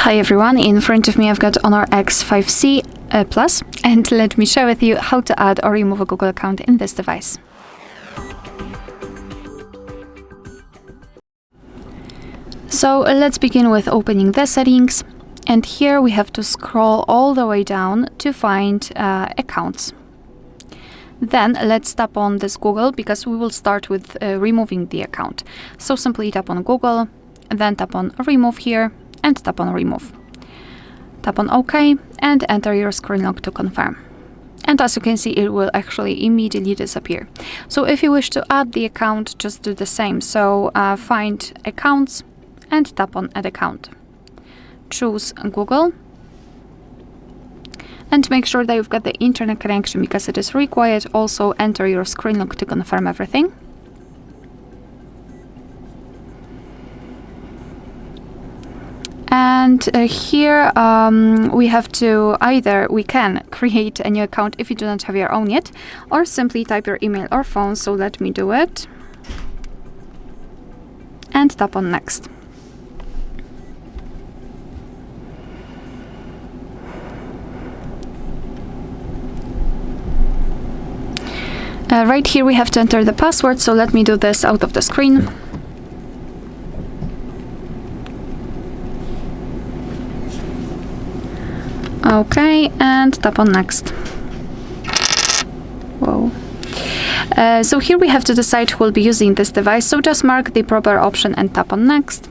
Hi everyone, in front of me I've got HONOR X5c Plus, and let me share with you how to add or remove a Google account in this device. So let's begin with opening the settings, and here we have to scroll all the way down to find accounts. Then let's tap on this Google because we will start with removing the account. So simply tap on Google, then tap on remove here and tap on remove. Tap on OK and enter your screen lock to confirm. And as you can see, it will actually immediately disappear. So if you wish to add the account, just do the same. So find accounts and tap on add account. Choose Google and make sure that you've got the internet connection because it is required. Also enter your screen lock to confirm everything. And here we have to we can create a new account if you do not have your own yet, or simply type your email or phone. So let me do it and tap on next. Right here we have to enter the password, so let me do this out of the screen. Okay, and tap on next. Whoa. So here we have to decide who will be using this device, so just mark the proper option and tap on next.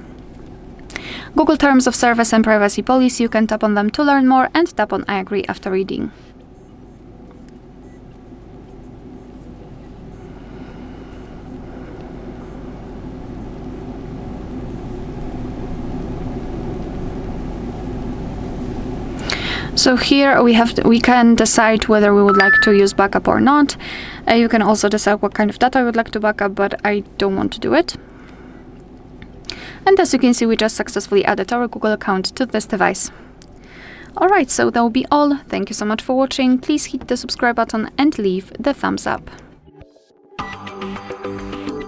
Google Terms of Service and Privacy Policy, you can tap on them to learn more and tap on I agree after reading. So here we can decide whether we would like to use backup or not. You can also decide what kind of data you would like to backup, but I don't want to do it. And as you can see, we just successfully added our Google account to this device. Alright, so that will be all. Thank you so much for watching. Please hit the subscribe button and leave the thumbs up.